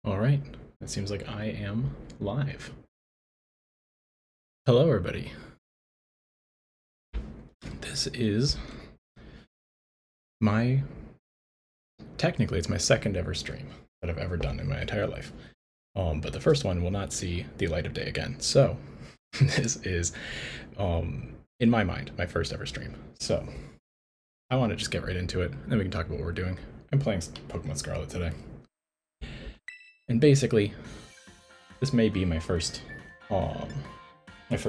All right, it seems like I am live. Hello, everybody. This is technically, it's my second ever stream that I've ever done in my entire life. But the first one will not see the light of day again. So, this is, in my mind, my first ever stream. So, I want to just get right into it, and then we can talk about what we're doing. I'm playing Pokémon Scarlet today. And basically, this may be my first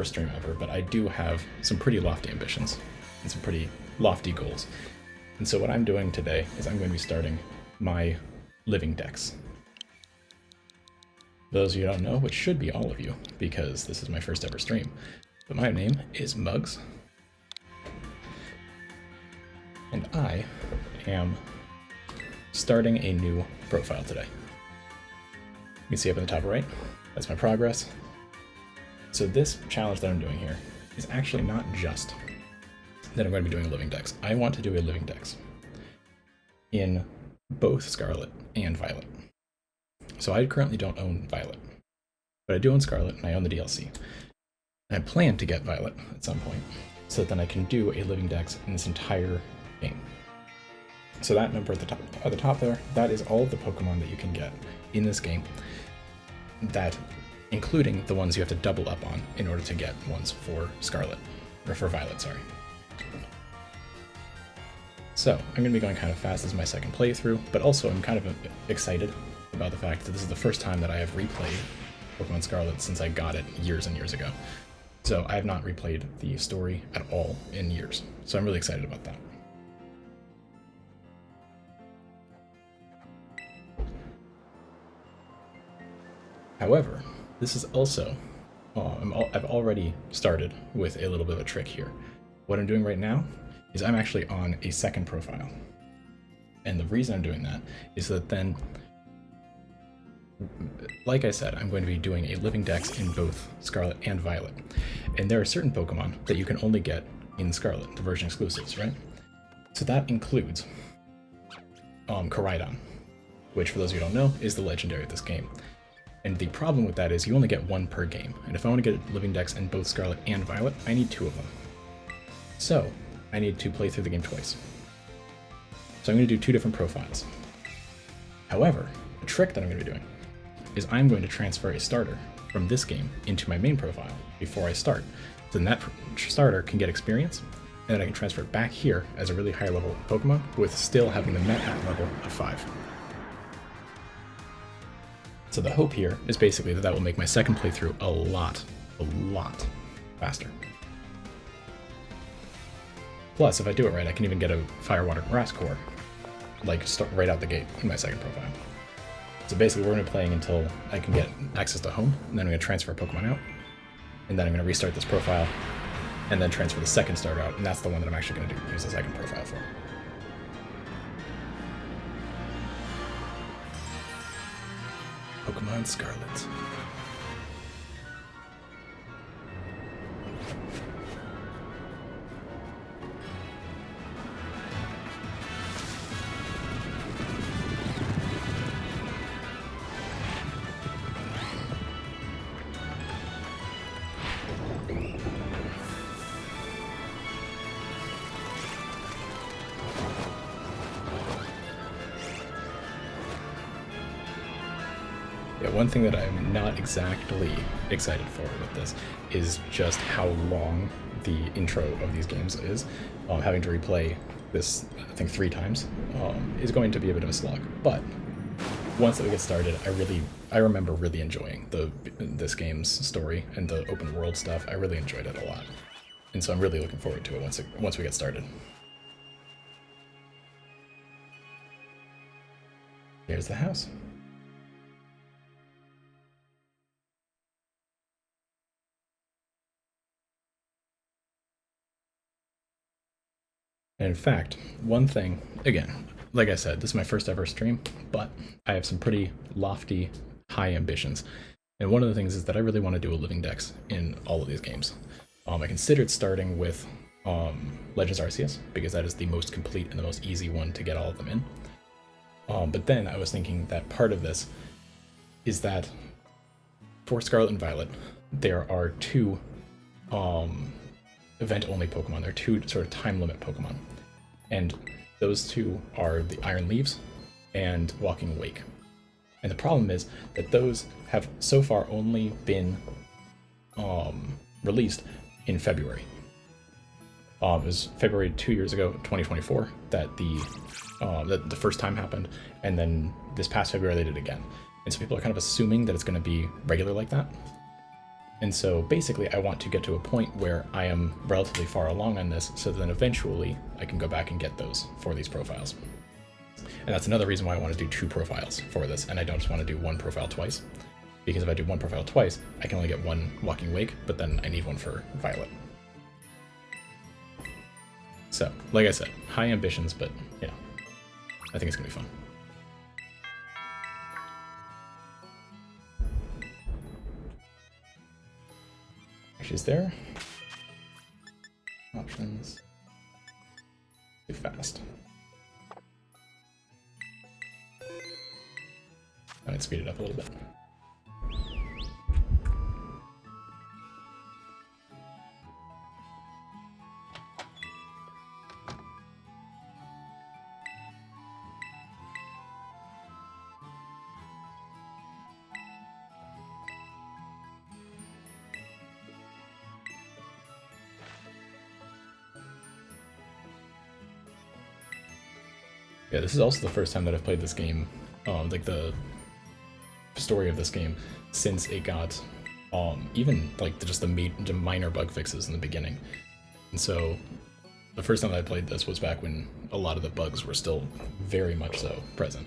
stream ever, but I do have some pretty lofty ambitions and some pretty lofty goals. And so what I'm doing today is I'm going to be starting my living decks. For those of you who don't know, which should be all of you, because this is my first ever stream, but my name is Muggs, and I am starting a new profile today. You can see up in the top right, that's my progress. So this challenge that I'm doing here is actually not just that I'm going to be doing living decks. I want to do a living decks in both Scarlet and Violet. So I currently don't own Violet, but I do own Scarlet and I own the DLC. And I plan to get Violet at some point so that then I can do a living decks in this entire game. So that number at the top there, that is all of the Pokemon that you can get in this game, that including the ones you have to double up on in order to get ones for Scarlet, or for Violet, sorry. So I'm going to be going kind of fast as my second playthrough, but also I'm kind of excited about the fact that this is the first time that I have replayed Pokemon Scarlet since I got it years and years ago. So I have not replayed the story at all in years, so I'm really excited about that. However, this is also, I've already started with a little bit of a trick here. What I'm doing right now is I'm actually on a second profile. And the reason I'm doing that is that then, like I said, I'm going to be doing a living dex in both Scarlet and Violet. And there are certain Pokemon that you can only get in Scarlet, the version exclusives, right? So that includes Koraidon, which for those of you who don't know, is the legendary of this game. And the problem with that is you only get one per game. And if I want to get living decks in both Scarlet and Violet, I need two of them. So I need to play through the game twice. So I'm going to do two different profiles. However, the trick that I'm going to be doing is I'm going to transfer a starter from this game into my main profile before I start. So then that starter can get experience, and then I can transfer it back here as a really high level Pokemon with still having the met at level of 5. So the hope here is basically that will make my second playthrough a lot faster. Plus, if I do it right, I can even get a Fire, Water, Grass core, like start right out the gate in my second profile. So basically, we're going to be playing until I can get access to home, and then I'm going to transfer a Pokemon out, and then I'm going to restart this profile, and then transfer the second starter out, and that's the one that I'm actually going to use the second profile for. Pokémon Scarlet. Yeah, one thing that I'm not exactly excited for with this is just how long the intro of these games is. Having to replay this, I think 3 times, is going to be a bit of a slog. But once we get started, I remember really enjoying this game's story and the open world stuff. I really enjoyed it a lot, and so I'm really looking forward to it once we get started. Here's the house. And in fact, one thing, again, like I said, this is my first ever stream, but I have some pretty lofty, high ambitions. And one of the things is that I really want to do a living dex in all of these games. I considered starting with Legends Arceus, because that is the most complete and the most easy one to get all of them in. But then I was thinking that part of this is that for Scarlet and Violet, there are two event-only Pokemon. There are two sort of time limit Pokemon. And those two are the Iron Leaves and Walking Wake. And the problem is that those have so far only been released in February. It was February 2 years ago, 2024, that the first time happened, and then this past February they did it again. And so people are kind of assuming that it's going to be regular like that. And so basically I want to get to a point where I am relatively far along on this, so then eventually I can go back and get those for these profiles. And that's another reason why I want to do 2 profiles for this, and I don't just want to do 1 profile twice. Because if I do 1 profile twice, I can only get 1 Walking Wake, but then I need 1 for Violet. So, like I said, high ambitions, but, you know, I think it's going to be fun. She's there. Options. Too fast. I might speed it up a little bit. Yeah, this is also the first time that I've played this game, like the story of this game, since it got even like just the minor bug fixes in the beginning. And so the first time that I played this was back when a lot of the bugs were still very much so present.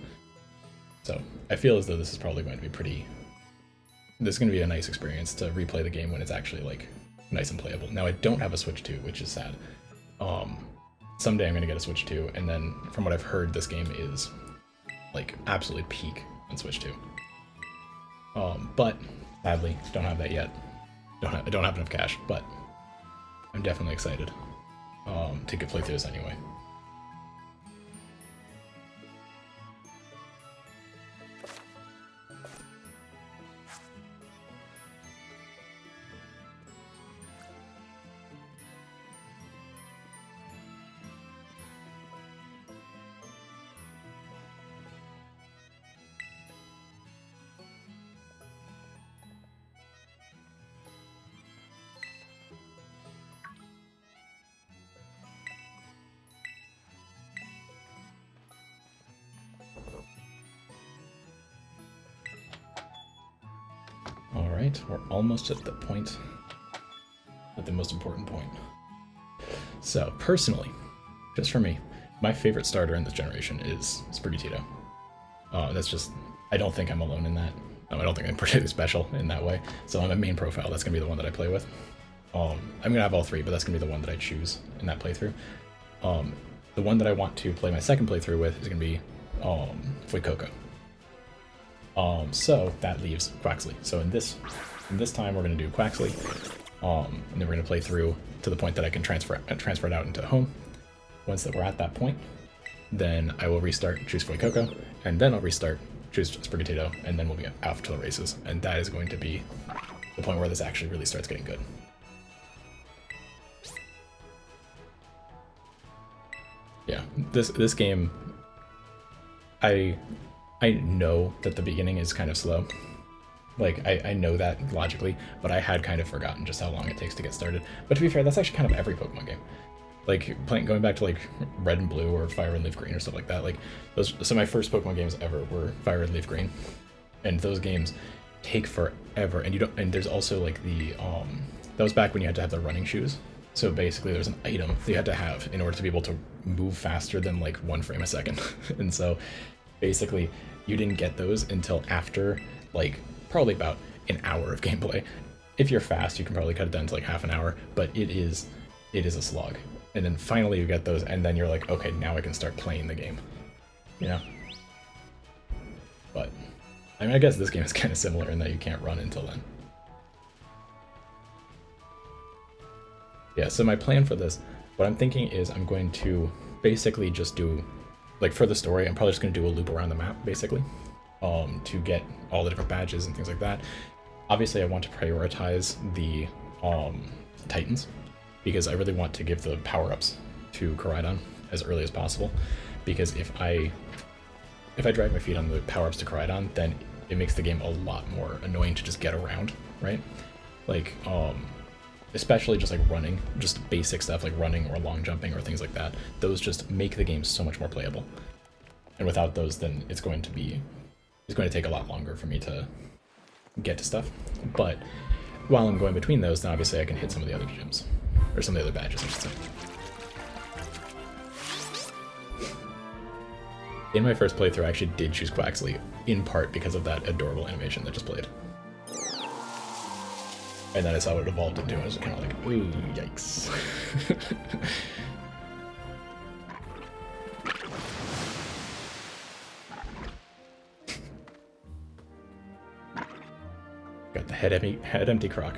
So I feel as though this is probably going to be this is going to be a nice experience to replay the game when it's actually like nice and playable. Now I don't have a Switch 2, which is sad. Someday I'm going to get a Switch 2, and then from what I've heard, this game is like absolutely peak on Switch 2. But sadly, don't have that yet. I don't have enough cash, but I'm definitely excited to play through this anyway. Alright, we're almost at the most important point. So, personally, just for me, my favorite starter in this generation is Sprigatito. That's just, I don't think I'm alone in that. I don't think I'm particularly special in that way. So on my main profile, that's going to be the one that I play with. I'm going to have all 3, but that's going to be the one that I choose in that playthrough. The one that I want to play my second playthrough with is going to be Fuecoco. So that leaves Quaxley. So in this time we're going to do Quaxley, and then we're going to play through to the point that I can transfer it out into home. Once that we're at that point, then I will restart, choose Fuecoco, and then I'll restart, choose Sprigatito, and then we'll be off to the races. And that is going to be the point where this actually really starts getting good. Yeah, this game, I know that the beginning is kind of slow. Like, I know that logically, but I had kind of forgotten just how long it takes to get started. But to be fair, that's actually kind of every Pokemon game. Like, going back to, like, Red and Blue or Fire and Leaf Green or stuff like that, like, some of my first Pokemon games ever were Fire and Leaf Green. And those games take forever, and there's also, like, that was back when you had to have the running shoes. So basically there's an item that you had to have in order to be able to move faster than, like, 1 frame a second. And so basically you didn't get those until after, like, probably about an hour of gameplay. If you're fast, you can probably cut it down to like half an hour, but it is a slog. And then finally you get those, and then you're like, okay, now I can start playing the game. You know? But I mean, I guess this game is kind of similar in that you can't run until then. Yeah, so my plan for this, what I'm thinking is I'm going to basically just do, like, for the story, I'm probably just going to do a loop around the map, basically. to get all the different badges and things like that. Obviously, I want to prioritize the Titans because I really want to give the power-ups to Koraidon as early as possible. Because if I drag my feet on the power-ups to Koraidon, then it makes the game a lot more annoying to just get around, right? Like, especially just like running, just basic stuff like running or long jumping or things like that. Those just make the game so much more playable. And without those, then it's going to take a lot longer for me to get to stuff. But while I'm going between those, then obviously I can hit some of the other gyms, or some of the other badges, I should say. In my first playthrough, I actually did choose Quaxley, in part because of that adorable animation that just played. And then I saw what it evolved into, and I was kind of like, ooh, yikes. Got the head empty croc.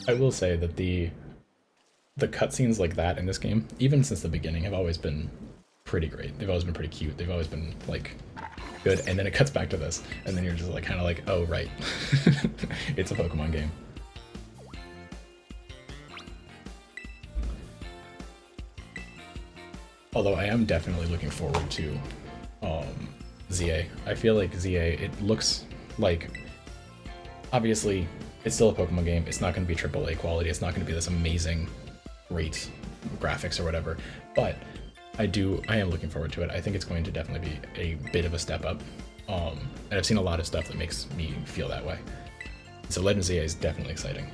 I will say that the cutscenes like that in this game, even since the beginning, have always been pretty great. They've always been pretty cute. They've always been like good. And then it cuts back to this, and then you're just like kind of like, oh right, it's a Pokemon game. Although I am definitely looking forward to ZA. I feel like ZA, it looks like, obviously, it's still a Pokemon game. It's not going to be AAA quality. It's not going to be this amazing, great graphics or whatever. But I am looking forward to it. I think it's going to definitely be a bit of a step up. And I've seen a lot of stuff that makes me feel that way. So Legend ZA is definitely exciting.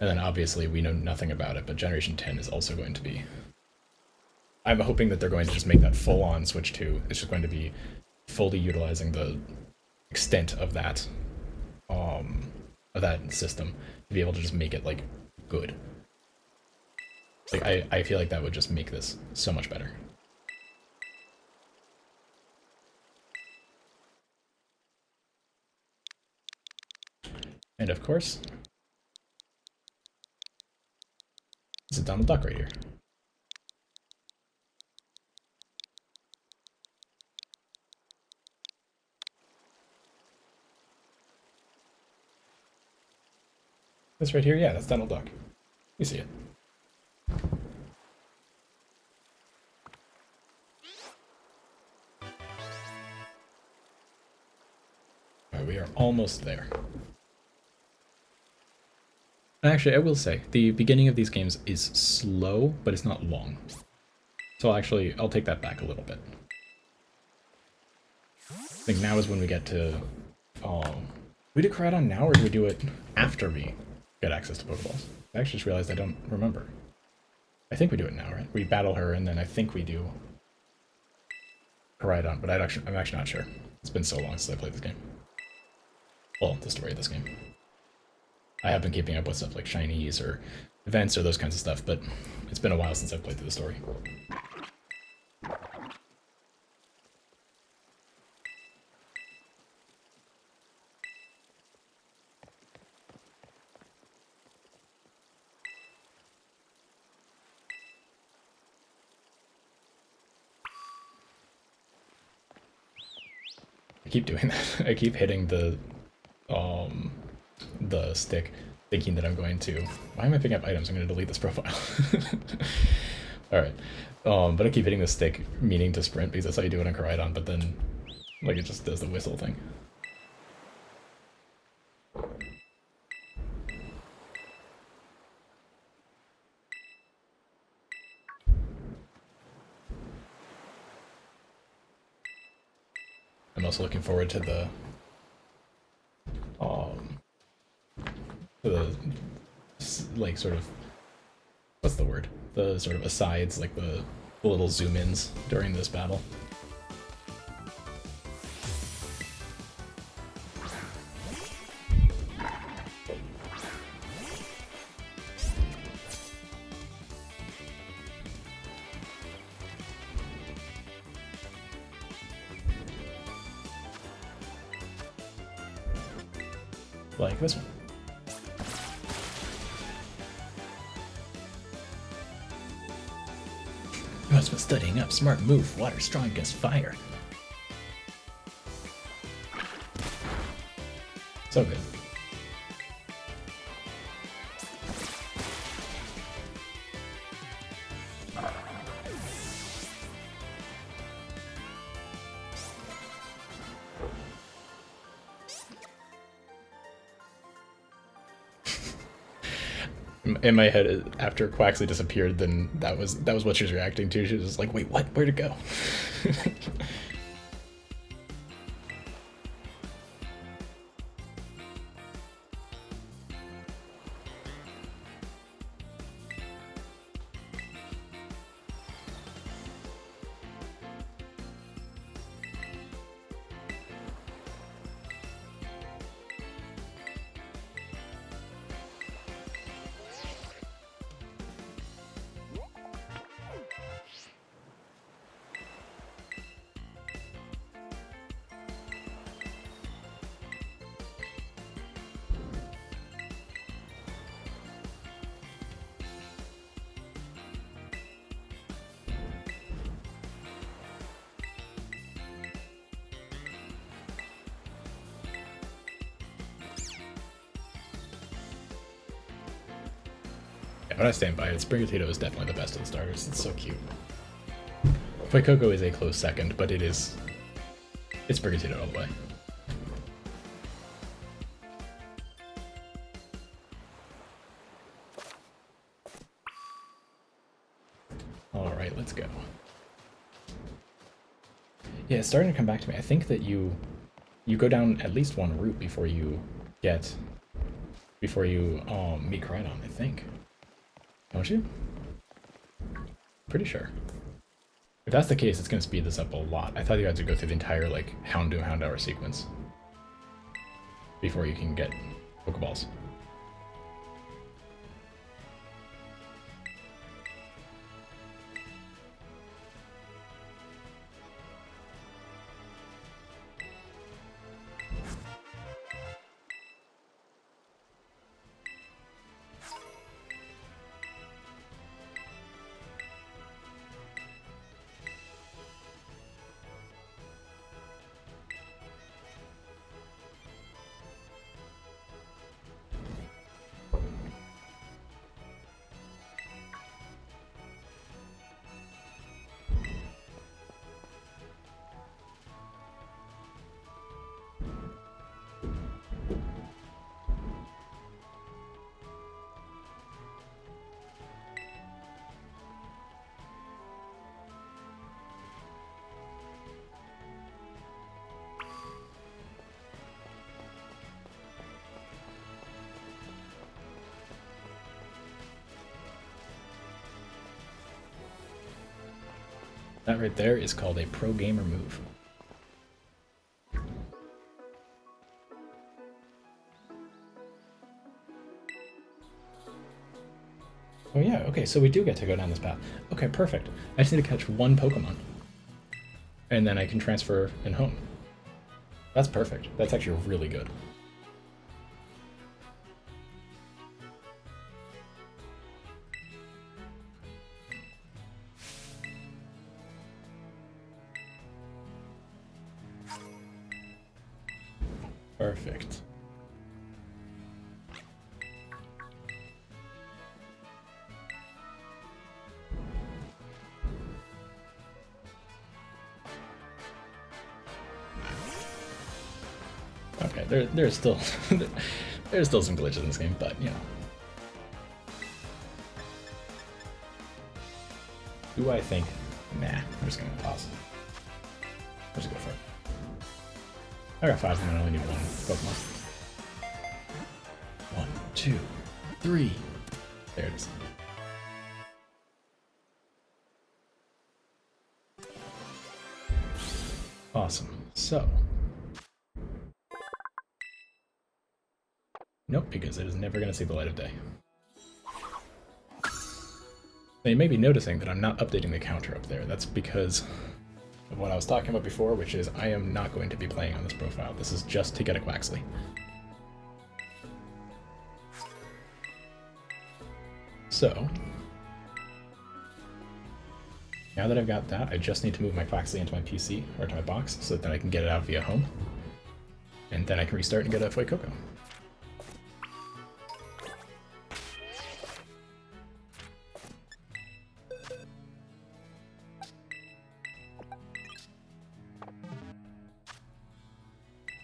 And then obviously we know nothing about it, but Generation 10 is also going to be... I'm hoping that they're going to just make that full-on Switch 2. It's just going to be fully utilizing the extent of that system to be able to just make it, like, good. Like, I feel like that would just make this so much better. And of course, there's a Donald Duck right here. This right here, yeah, that's Donald Duck. You see it. Alright, we are almost there. Actually, I will say, the beginning of these games is slow, but it's not long. So actually, I'll take that back a little bit. I think now is when we get to... we do Koraidon now, or do we do it after we get access to Pokeballs? I actually just realized I don't remember. I think we do it now, right? We battle her, and then I think we do Koraidon, but I'm actually not sure. It's been so long since I played this game. Well, the story of this game. I have been keeping up with stuff like shinies or events or those kinds of stuff, but it's been a while since I've played through the story. I keep doing that. I keep hitting the stick, thinking that I'm going to... Why am I picking up items? I'm going to delete this profile. Alright. But I keep hitting the stick, meaning to sprint, because that's how you do it on Koraidon, but then, like, it just does the whistle thing. I'm also looking forward to the like sort of, what's the word? The sort of asides, like the little zoom ins during this battle. Like this one. You must have been studying up. Smart move. Water strong against fire. So good. In my head, after Quaxley disappeared, then that was what she was reacting to. She was just like, "Wait, what? Where'd it go?" But I stand by it. Sprigatito is definitely the best of the starters. It's so cute. Fuecoco is a close second, but it's Sprigatito all the way. All right, let's go. Yeah, it's starting to come back to me. I think that you go down at least one route before you meet Crydon, I think. Don't you? Pretty sure. If that's the case, it's going to speed this up a lot. I thought you had to go through the entire, like, Houndoom Houndour sequence before you can get Pokeballs. That right there is called a pro gamer move. Oh yeah, okay, so we do get to go down this path. Okay, perfect. I just need to catch one Pokemon. And then I can transfer and home. That's perfect. That's actually really good. Perfect. Okay, there's still there's still some glitches in this game, but you know. Do I think? Nah, I'm just gonna pause. Let's just go for it. I got 5 and I only need one Pokemon. 1, 2, 3. There it is. Awesome. So. Nope, because it is never going to see the light of day. Now you may be noticing that I'm not updating the counter up there. That's because of what I was talking about before, which is I am not going to be playing on this profile. This is just to get a Quaxley. So, now that I've got that, I just need to move my Quaxley into my PC, or to my box, so that then I can get it out via home. And then I can restart and get a Fuecoco.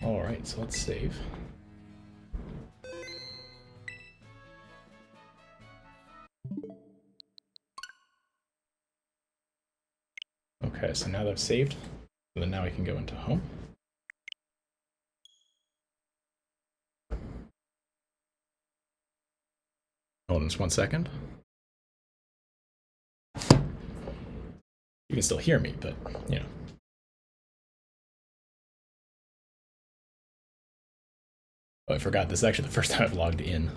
Alright, so let's save. Okay, so now that I've saved, then now I can go into home. Hold on just 1 second. You can still hear me, but, you know. Oh, I forgot, this is actually the first time I've logged in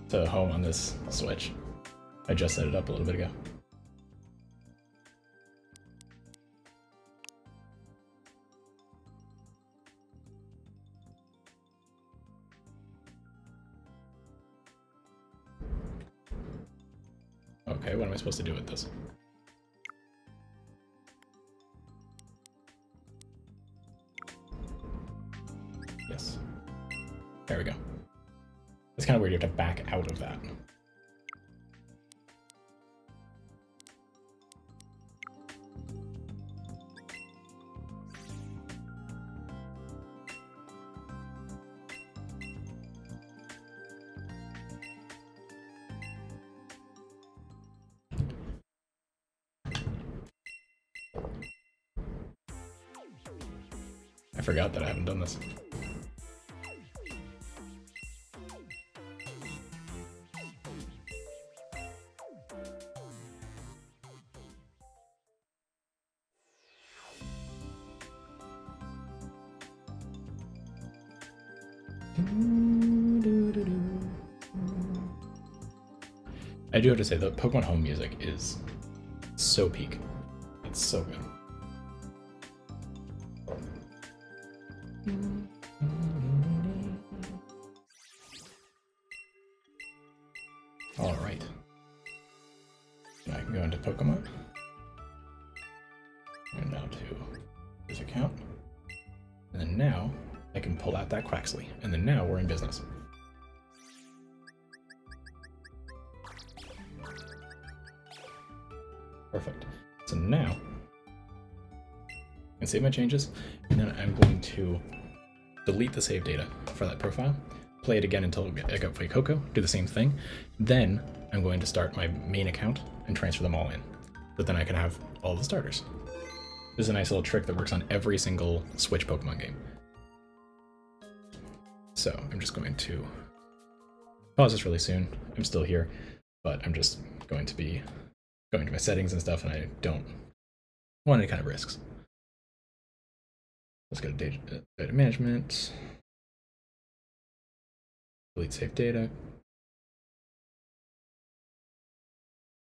to home on this Switch. I just set it up a little bit ago. Okay, what am I supposed to do with this? Yes. There we go. It's kind of weird you have to back out of that. I forgot that I haven't done this. I do have to say, the Pokemon Home music is so peak. It's so good. Alright. Now I can go into Pokemon. And now to this account. And then now I can pull out that Quaxley. And then now we're in business. Perfect. So now I can save my changes, and then I'm going to delete the save data for that profile, play it again until I got Fuecoco, do the same thing. Then I'm going to start my main account and transfer them all in. But then I can have all the starters. This is a nice little trick that works on every single Switch Pokemon game. So I'm just going to pause this really soon. I'm still here, but I'm just going to be going to my settings and stuff, and I don't want any kind of risks. Let's go to data management, delete save data,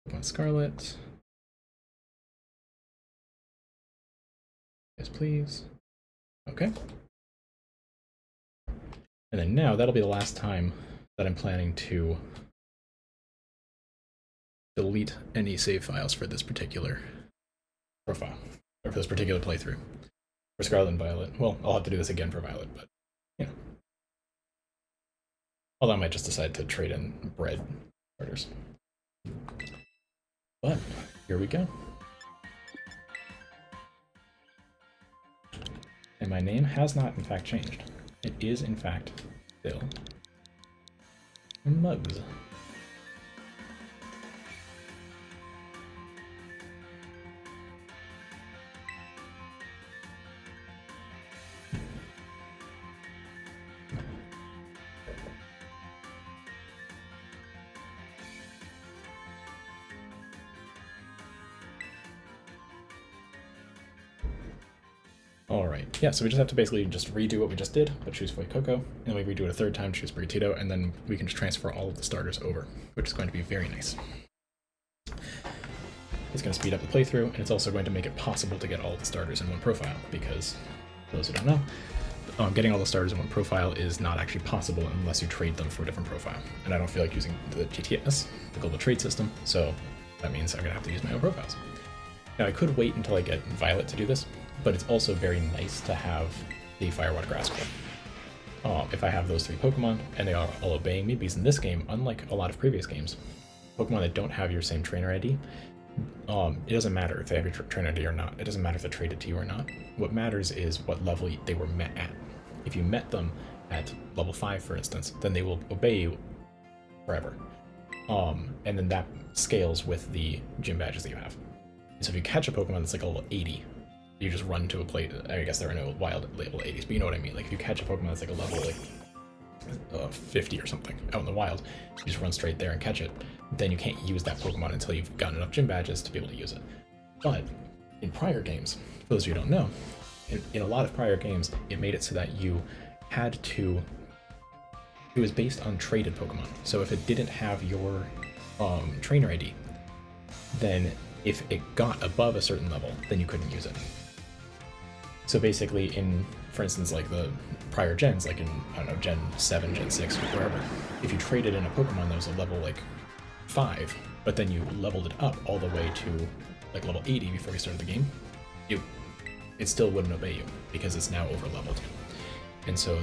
Pokémon Scarlet, yes please, okay. And then now that'll be the last time that I'm planning to delete any save files for this particular profile, or for this particular playthrough. For Scarlet and Violet, well, I'll have to do this again for Violet, but, you know. Although I might just decide to trade in bread starters. But, here we go. And my name has not, in fact, changed. It is, in fact, still Mugs. Alright, yeah, so we just have to basically just redo what we just did, but choose Fuecoco, and then we redo it a third time, choose Brigatito, and then we can just transfer all of the starters over, which is going to be very nice. It's going to speed up the playthrough, and it's also going to make it possible to get all of the starters in one profile, because, for those who don't know, getting all the starters in one profile is not actually possible unless you trade them for a different profile. And I don't feel like using the GTS, the global trade system, so that means I'm going to have to use my own profiles. Now, I could wait until I get Violet to do this, but it's also very nice to have the Fire, Water, Grass core. If I have those 3 Pokemon, and they are all obeying me, because in this game, unlike a lot of previous games, Pokemon that don't have your same trainer ID, it doesn't matter if they have your trainer ID or not. It doesn't matter if they're traded to you or not. What matters is what level they were met at. If you met them at level 5, for instance, then they will obey you forever. And then that scales with the gym badges that you have. So if you catch a Pokemon that's like a level 80, you just run to a place. I guess there are no wild level 80s, but you know what I mean. Like if you catch a Pokemon that's like a level 50 or something out in the wild, you just run straight there and catch it. Then you can't use that Pokemon until you've gotten enough gym badges to be able to use it. But in prior games, for those of you who don't know, in a lot of prior games, it made it so that you had to. It was based on traded Pokemon. So if it didn't have your trainer ID, then if it got above a certain level, then you couldn't use it. So basically, for instance, like the prior gens, like in, I don't know, Gen 7, Gen 6, wherever, if you traded in a Pokemon that was a level like 5, but then you leveled it up all the way to like level 80 before you started the game, it still wouldn't obey you because it's now over leveled. And so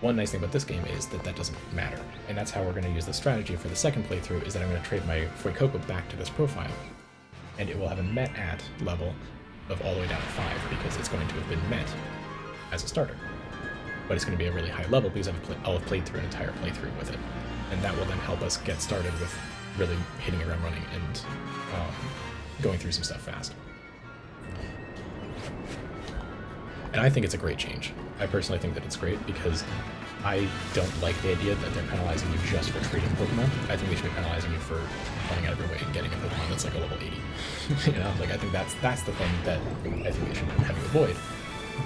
one nice thing about this game is that doesn't matter. And that's how we're going to use the strategy for the second playthrough, is that I'm going to trade my Fuecoco back to this profile. And it will have a met at level of all the way down to 5 because it's going to have been met as a starter. But it's going to be a really high level because I'll have played through an entire playthrough with it. And that will then help us get started with really hitting a ground running and going through some stuff fast. And I think it's a great change. I personally think that it's great because I don't like the idea that they're penalizing you just for trading Pokemon. I think they should be penalizing you for running out of your way and getting a Pokemon that's like a level 80. You know, like I think that's the thing that I think they should have you avoid.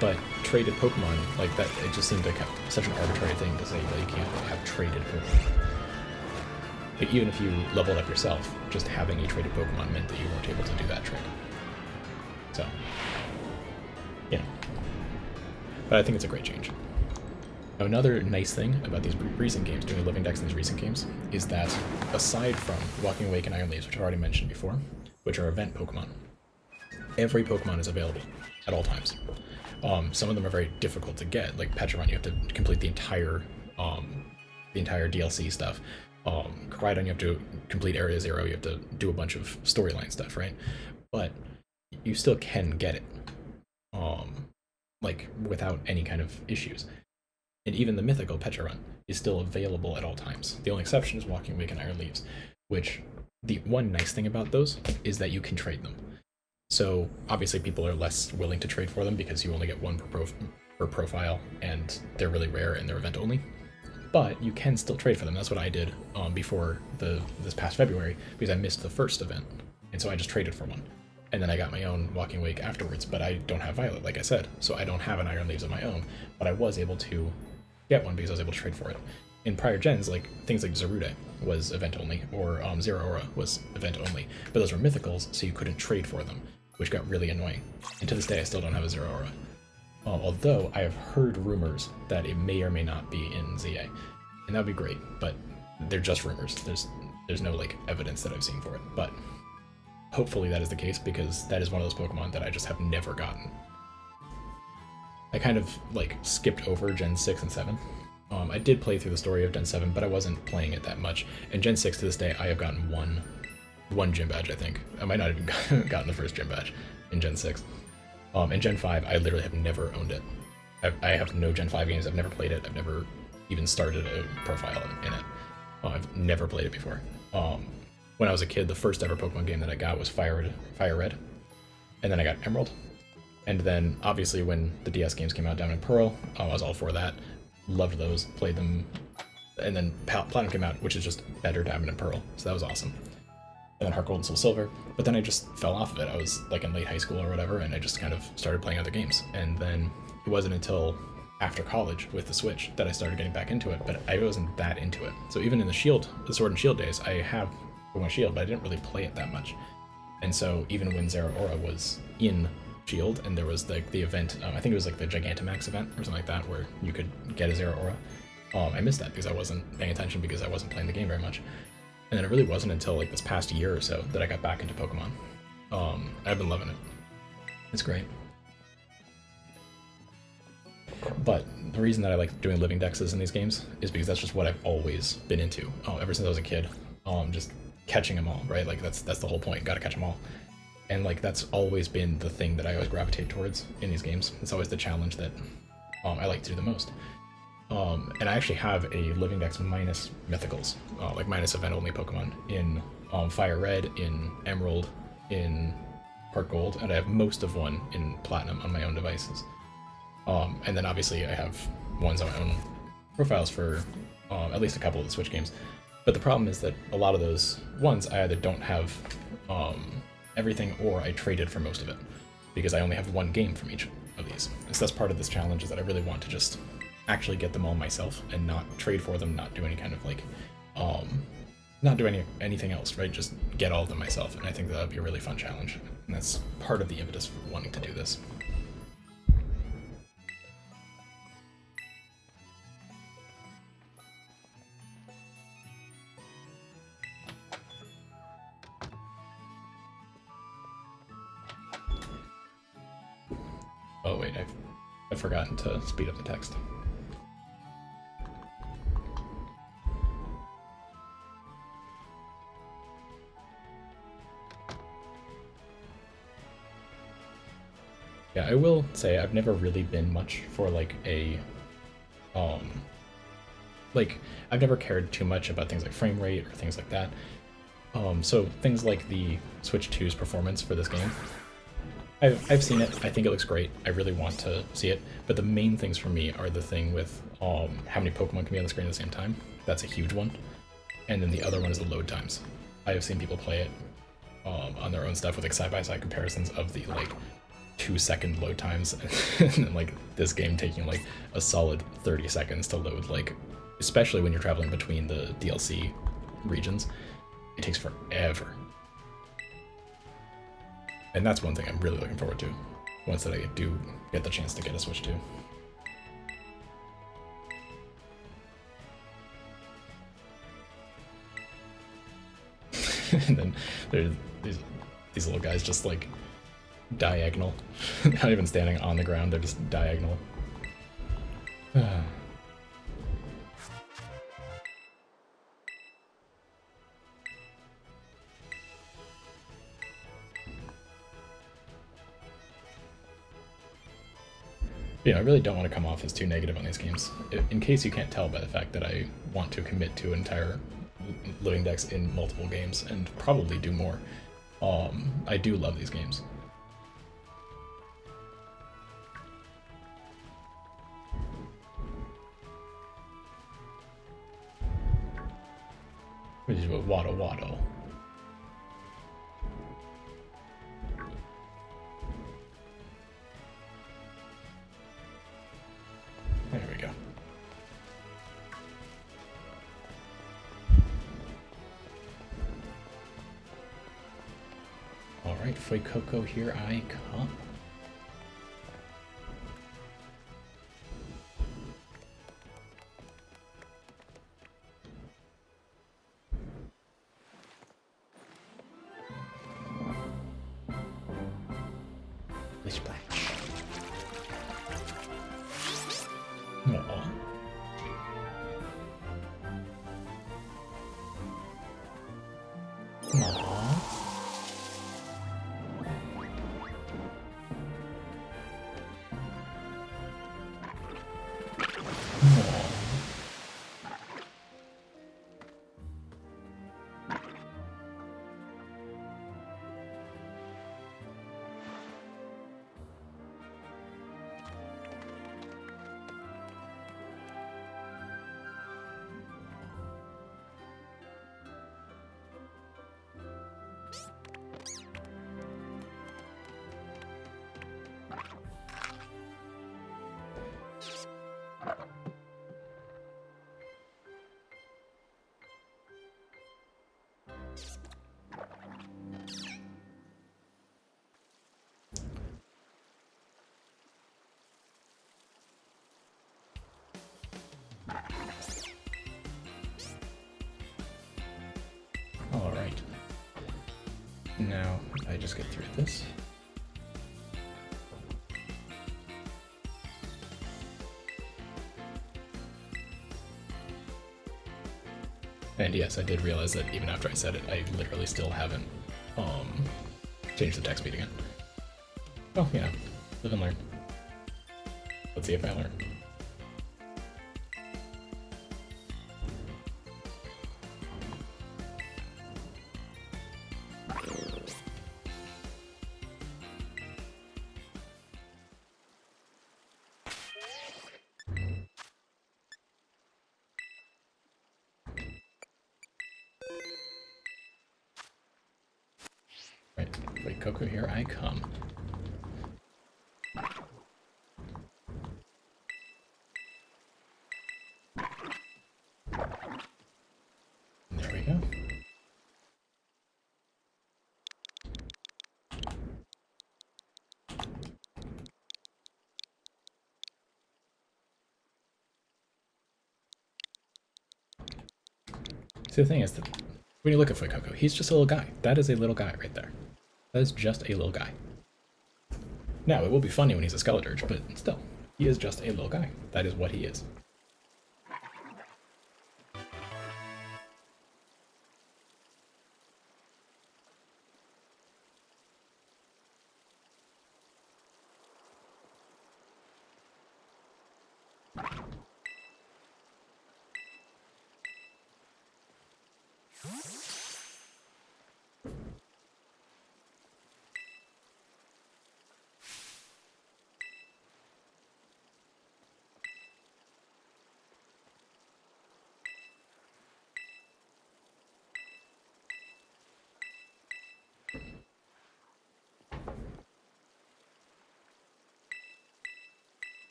But traded Pokemon, like that, it just seemed like such an arbitrary thing to say that you can't have traded Pokemon. Like, even if you leveled up yourself, just having a traded Pokemon meant that you weren't able to do that trick. So, yeah. But I think it's a great change. Now, another nice thing about these recent games, doing Living Dex in these recent games, is that aside from Walking Awake and Iron Leaves, which I've already mentioned before, which are event Pokemon, every Pokemon is available at all times. Some of them are very difficult to get, like Pecharon, you have to complete the entire DLC stuff. Koraidon, you have to complete Area 0, you have to do a bunch of storyline stuff, right? But you still can get it, like, without any kind of issues. And even the mythical Pecharon is still available at all times. The only exception is Walking Awake and Iron Leaves, which the one nice thing about those is that you can trade them. So obviously people are less willing to trade for them because you only get one per profile, and they're really rare and they're event only. But you can still trade for them. That's what I did before this past February, because I missed the first event, and so I just traded for one. And then I got my own Walking Awake afterwards, but I don't have Violet, like I said, so I don't have an Iron Leaves of my own, but I was able to get one because I was able to trade for it. In prior gens, like things like Zarude was event only, or Zero Aura was event only, but those were mythicals, so you couldn't trade for them, which got really annoying. And to this day, I still don't have a Zero Aura. Although I have heard rumors that it may or may not be in ZA, and that would be great, but they're just rumors. There's no like evidence that I've seen for it, but hopefully that is the case, because that is one of those Pokemon that I just have never gotten. I kind of like skipped over Gen 6 and 7. I did play through the story of Gen 7, but I wasn't playing it that much. And Gen 6 to this day, I have gotten one gym badge, I think. I might not have even gotten the first gym badge in Gen 6. In Gen 5, I literally have never owned it. I have no Gen 5 games, I've never played it, I've never even started a profile in it. I've never played it before. When I was a kid, the first ever Pokemon game that I got was Fire Red, and then I got Emerald. And then, obviously, when the DS games came out, Diamond and Pearl, I was all for that. Loved those, played them. And then Platinum came out, which is just better Diamond and Pearl, so that was awesome. and then Heart Gold and Soul Silver. But then I just fell off of it. I was like in late high school or whatever, and I just kind of started playing other games. And then it wasn't until after college with the Switch that I started getting back into it, but I wasn't that into it. So even in the Sword and Shield days, I have Pokemon Shield, but I didn't really play it that much. And so even when Zeraora was in Shield, and there was like the event, I think it was like the Gigantamax event or something like that, where you could get a Zeraora. I missed that because I wasn't paying attention because I wasn't playing the game very much. And then it really wasn't until like this past year or so that I got back into Pokemon. I've been loving it. It's great. But the reason that I like doing living dexes in these games is because that's just what I've always been into. Ever since I was a kid. Just catching them all, right? Like that's the whole point. Gotta catch them all. And like that's always been the thing that I always gravitate towards in these games. It's always the challenge that I like to do the most. And I actually have a living dex minus mythicals, like minus event only Pokemon in Fire Red, in Emerald, in Heart Gold, and I have most of one in Platinum on my own devices. And then obviously I have ones on my own profiles for at least a couple of the Switch games. But the problem is that a lot of those ones I either don't have everything or I traded for most of it because I only have one game from each of these. So that's part of this challenge, is that I really want to just actually get them all myself and not trade for them, not do any kind of like not do anything else, right? Just get all of them myself. And I think that would be a really fun challenge, and that's part of the impetus for wanting to do this. Oh wait, I've forgotten to speed up the text. Yeah, I will say I've never really been much for like a, like I've never cared too much about things like frame rate or things like that. So things like the Switch 2's performance for this game, I've seen it. I think it looks great. I really want to see it. But the main things for me are the thing with how many Pokemon can be on the screen at the same time. That's a huge one. And then the other one is the load times. I have seen people play it on their own stuff with like side-by-side comparisons of the like 2-second load times, and then like this game taking like a solid 30 seconds to load, like especially when you're traveling between the DLC regions. It takes forever. And that's one thing I'm really looking forward to, once that I do get the chance to get a Switch 2. And then there's these little guys just like diagonal. Not even standing on the ground, they're just diagonal. You know, I really don't want to come off as too negative on these games. In case you can't tell by the fact that I want to commit to an entire living dex in multiple games and probably do more. I do love these games. Which is what Waddle Waddle. There we go. Alright, Fuecoco, here I come. Splash. Aww. Aww. Alright. Now, I just get through this. And yes, I did realize that even after I said it, I literally still haven't changed the text speed again. Well, you know, live and learn. Let's see if I learn. Right, wait, Coco, here I come. There we go. See, the thing is that when you look at Coco, he's just a little guy. That is a little guy right there. That is just a little guy. Now, it will be funny when he's a Skeleturge, but still, he is just a little guy. That is what he is.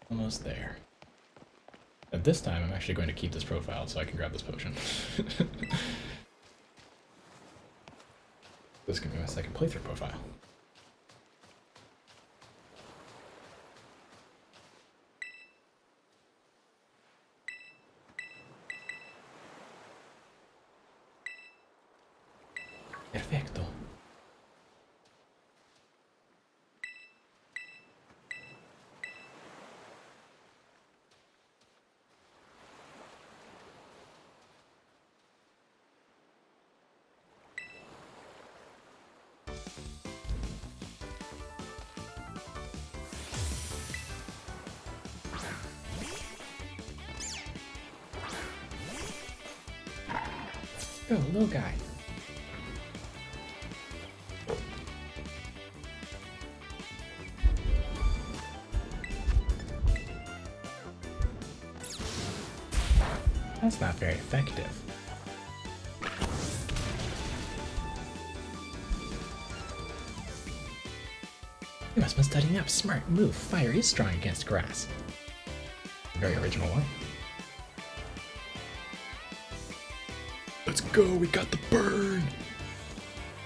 Almost there. At this time, I'm actually going to keep this profile so I can grab this potion. This can be my second playthrough profile. Perfecto. Go, little guy. That's not very effective. You must have been studying up. Smart move. Fire is strong against grass. Very original one. Let's go, we got the burn!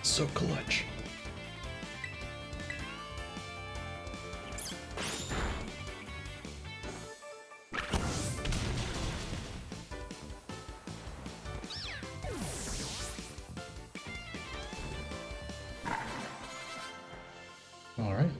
So clutch. All right.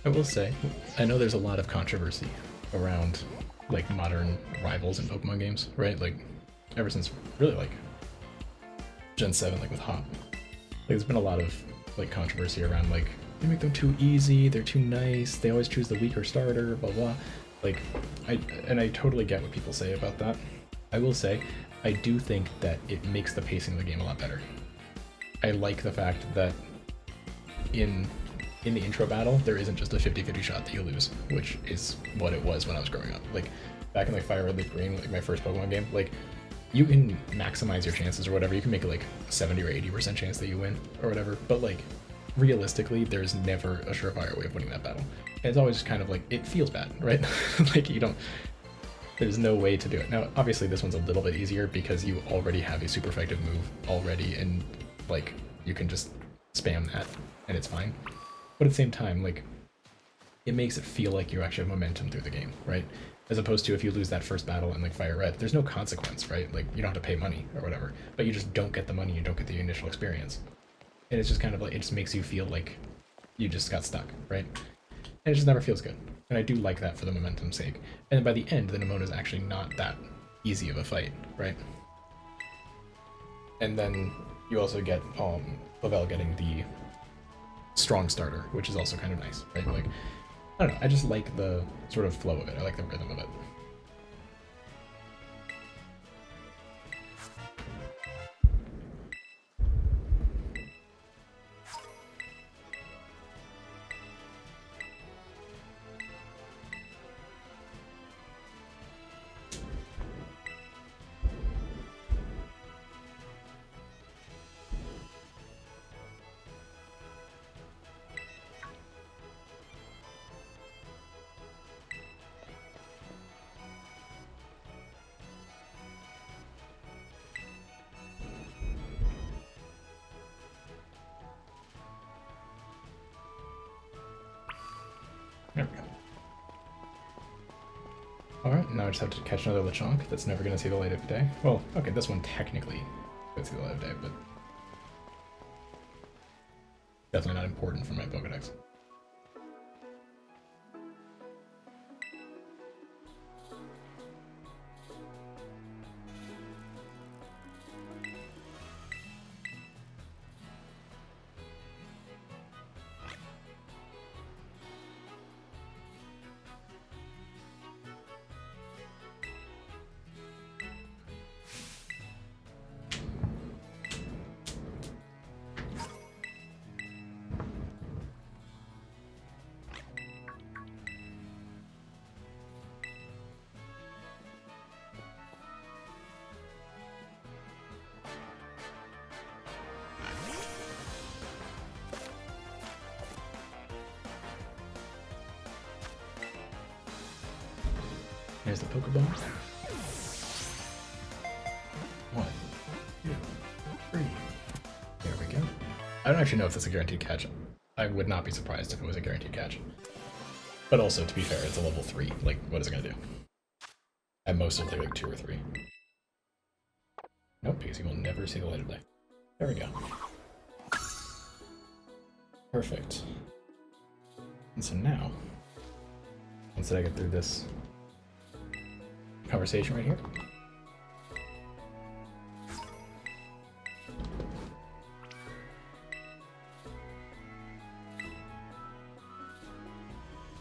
I will say, I know there's a lot of controversy around like modern rivals in Pokemon games, right? Like ever since really like Gen 7, like with Hop. Like there's been a lot of like controversy around like they make them too easy, they're too nice, they always choose the weaker starter, blah blah. Like I totally get what people say about that. I will say, I do think that it makes the pacing of the game a lot better. I like the fact that in the intro battle, there isn't just a 50-50 shot that you lose, which is what it was when I was growing up. Like, back in like Fire Red, Leaf Green, like my first Pokemon game, like, you can maximize your chances or whatever. You can make like a 70 or 80% chance that you win or whatever. But like, realistically, there's never a surefire way of winning that battle. And it's always kind of like, it feels bad, right? Like, there's no way to do it. Now, obviously, this one's a little bit easier because you already have a super effective move already, and like, you can just spam that and it's fine. But at the same time, like, it makes it feel like you actually have momentum through the game, right? As opposed to if you lose that first battle in like Fire Red, there's no consequence, right? Like, you don't have to pay money or whatever, but you just don't get the money, you don't get the initial experience. And it's just kind of like, it just makes you feel like you just got stuck, right? And it just never feels good. And I do like that for the momentum's sake. And then by the end, the Nemona is actually not that easy of a fight, right? And then you also get Lavelle getting the strong starter, which is also kind of nice, right? Like, I don't know, I just like the sort of flow of it. I like the rhythm of it. There we go. Alright, now I just have to catch another Lechonk that's never going to see the light of day. Well, okay, this one technically could see the light of day, but definitely not important for my Pokedex. Here's the Pokeball. 1, 2, 3. There we go. I don't actually know if that's a guaranteed catch. I would not be surprised if it was a guaranteed catch. But also, to be fair, it's a level 3. Like, what is it gonna do? At most, it'll take like 2 or 3. Nope, because he will never see the light of day. There we go. Perfect. And so now, once I get through this conversation right here,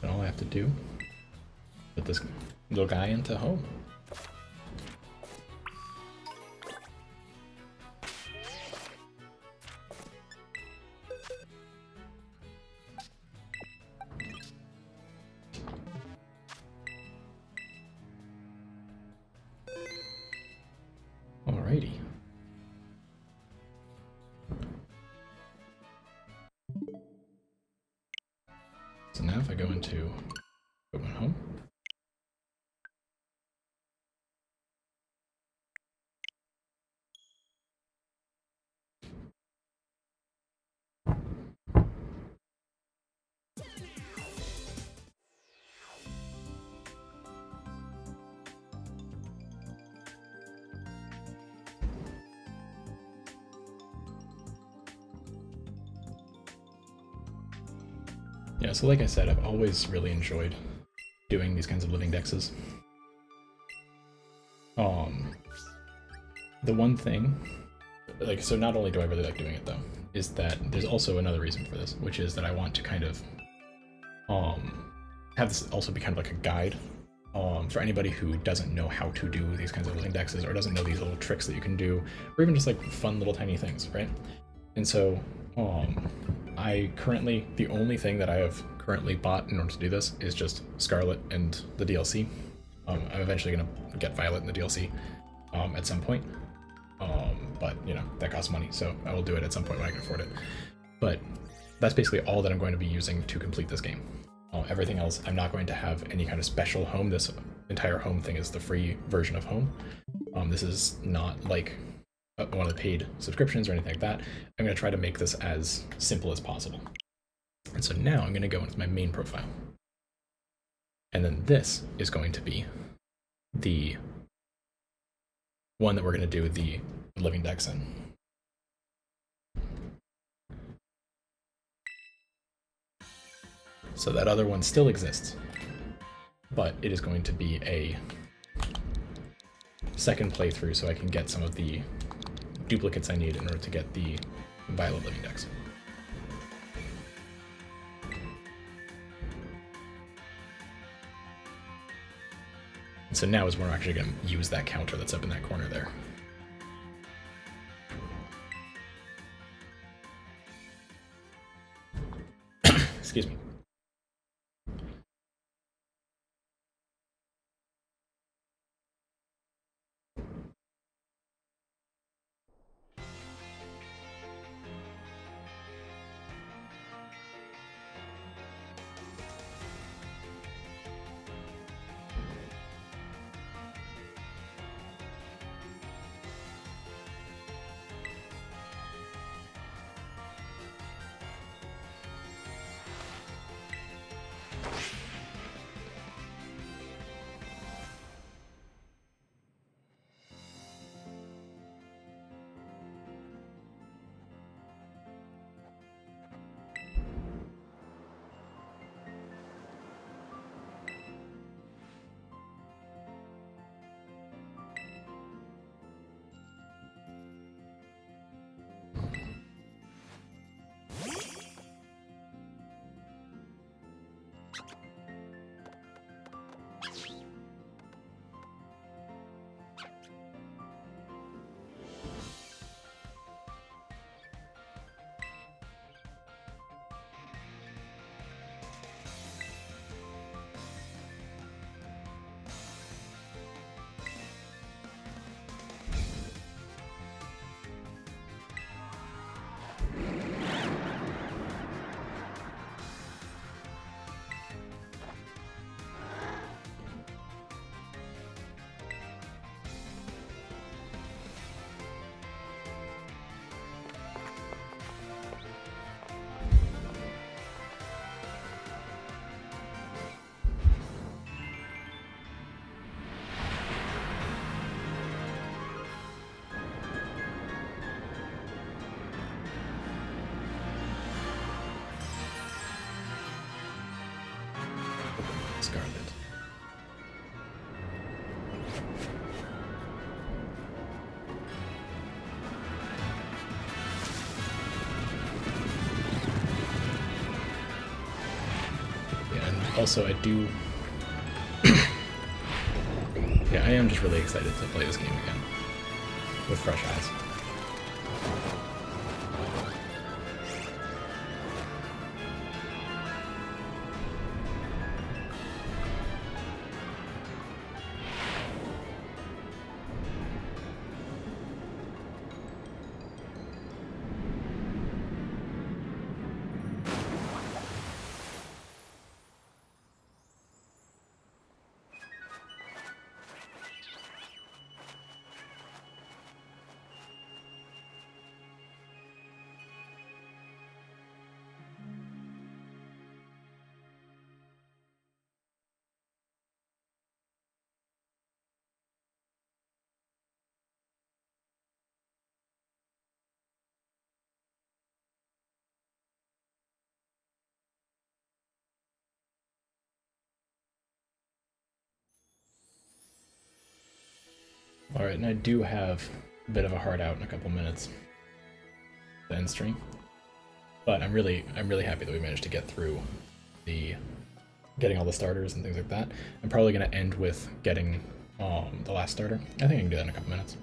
and all I have to do is put this little guy into home. Alrighty. So now if I go into Pokemon Home, Yeah, so like I said, I've always really enjoyed doing these kinds of living dexes. The one thing, like, so not only do I really like doing it though, is that there's also another reason for this, which is that I want to kind of have this also be kind of like a guide for anybody who doesn't know how to do these kinds of living dexes or doesn't know these little tricks that you can do, or even just like fun little tiny things, right? And so I currently, the only thing that I have currently bought in order to do this is just Scarlet and the DLC. I'm eventually going to get Violet in the DLC at some point. But, you know, that costs money, so I will do it at some point when I can afford it. But that's basically all that I'm going to be using to complete this game. Everything else, I'm not going to have any kind of special home. This entire home thing is the free version of home. This is not like one of the paid subscriptions or anything like that. I'm going to try to make this as simple as possible. And so now I'm going to go into my main profile. And then this is going to be the one that we're going to do the living dex in. So that other one still exists, but it is going to be a second playthrough so I can get some of the duplicates I need in order to get the Violet living dex. And so now is when we're actually going to use that counter that's up in that corner there. Excuse me. Scarlet. Yeah, and also I do... yeah, I am just really excited to play this game again with fresh eyes. Alright, and I do have a bit of a hard out in a couple minutes to end stream. But I'm really happy that we managed to get through getting all the starters and things like that. I'm probably gonna end with getting the last starter. I think I can do that in a couple minutes.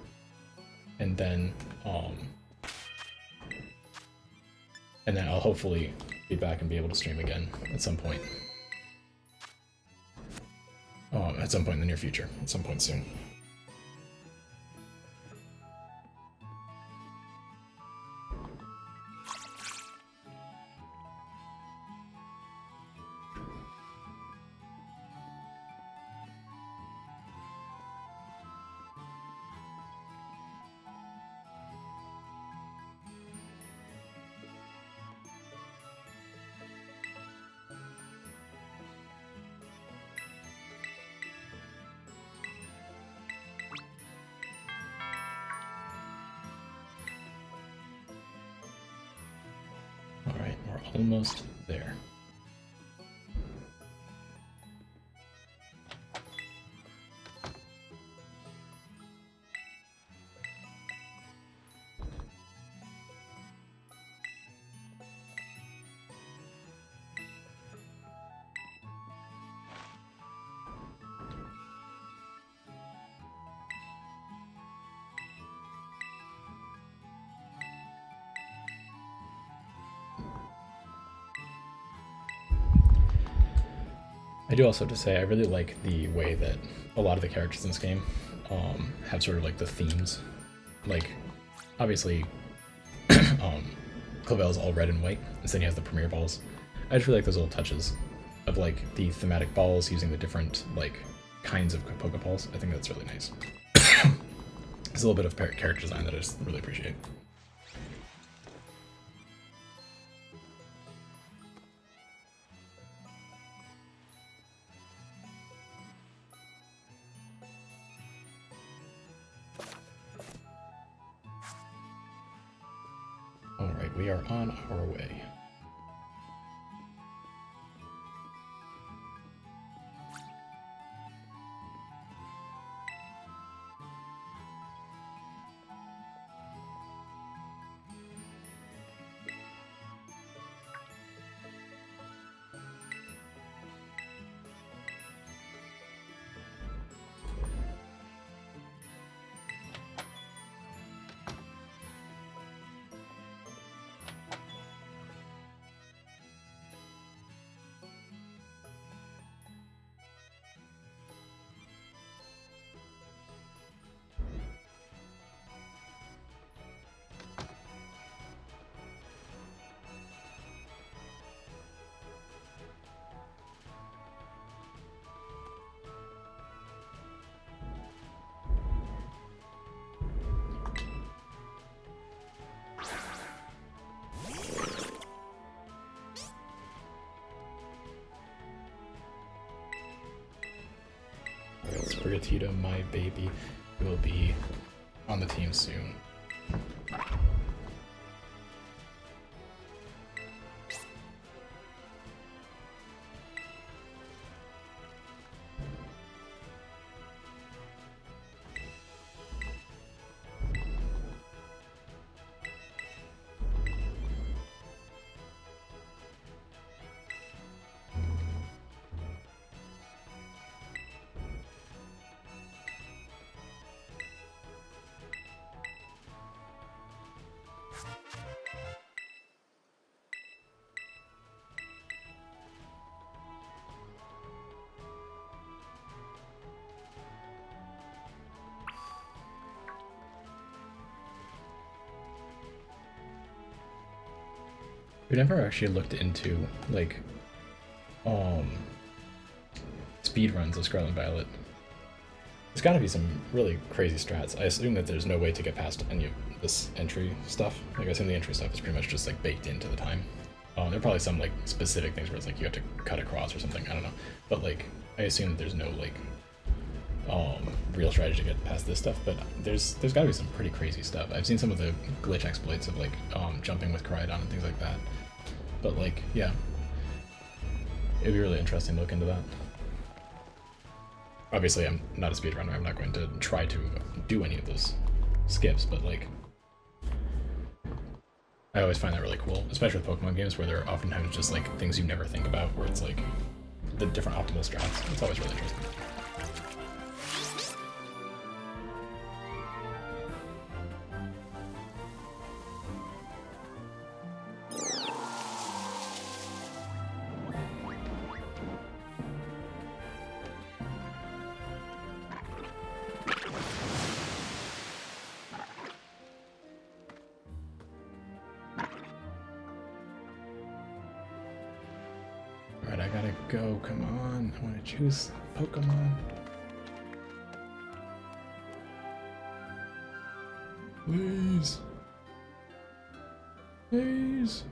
And then I'll hopefully be back and be able to stream again at some point. At some point in the near future, at some point soon. Alright, we're almost there. I do also have to say, I really like the way that a lot of the characters in this game have sort of like the themes. Like, obviously, Clavel's all red and white, and then he has the Premier Balls. I just really like those little touches of like the thematic balls using the different like kinds of Pokeballs. I think that's really nice. There's a little bit of character design that I just really appreciate. Alright, we are on our way. Sprigatito, my baby, will be on the team soon. We never actually looked into like speed runs of Scarlet and Violet. There's got to be some really crazy strats. I assume that there's no way to get past any of this entry stuff. Like I assume the entry stuff is pretty much just like baked into the time. There are probably some like specific things where it's like you have to cut across or something. I don't know, but like I assume that there's no like real strategy to get past this stuff. But there's got to be some pretty crazy stuff. I've seen some of the glitch exploits of like jumping with Koraidon and things like that. But like, yeah, it'd be really interesting to look into that. Obviously, I'm not a speedrunner. I'm not going to try to do any of those skips, but like, I always find that really cool, especially with Pokemon games where there are oftentimes just like things you never think about, where it's like the different optimal strats. It's always really interesting. Alright, I gotta go. Come on. I want to choose Pokemon. Please. Please.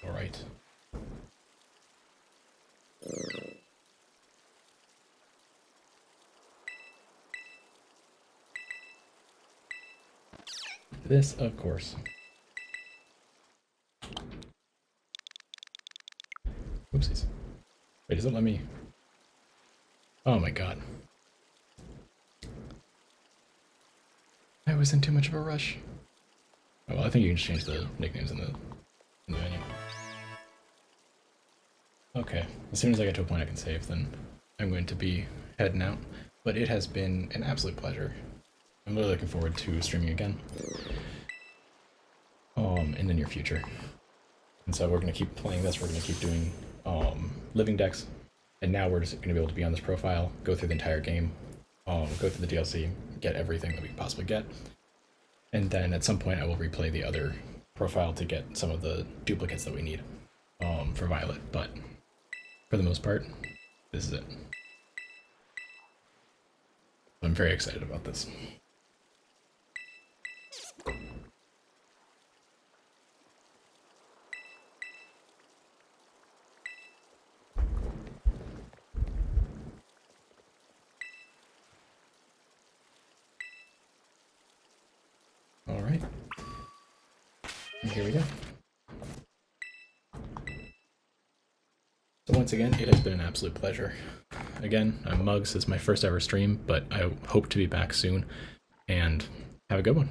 All right. This, of course. Oopsies. Wait, does it let me? Oh my god. I was in too much of a rush. Oh, well, I think you can just change the nicknames in the menu. Okay, as soon as I get to a point I can save, then I'm going to be heading out. But it has been an absolute pleasure. I'm really looking forward to streaming again in the near future. And so we're going to keep playing this, we're going to keep doing living decks, and now we're just going to be able to be on this profile, go through the entire game, go through the DLC, get everything that we can possibly get, and then at some point I will replay the other profile to get some of the duplicates that we need for Violet, but for the most part, this is it. I'm very excited about this. All right, and here we go. So once again, it has been an absolute pleasure. Again, I'm Muggs. This is my first ever stream, but I hope to be back soon, and have a good one.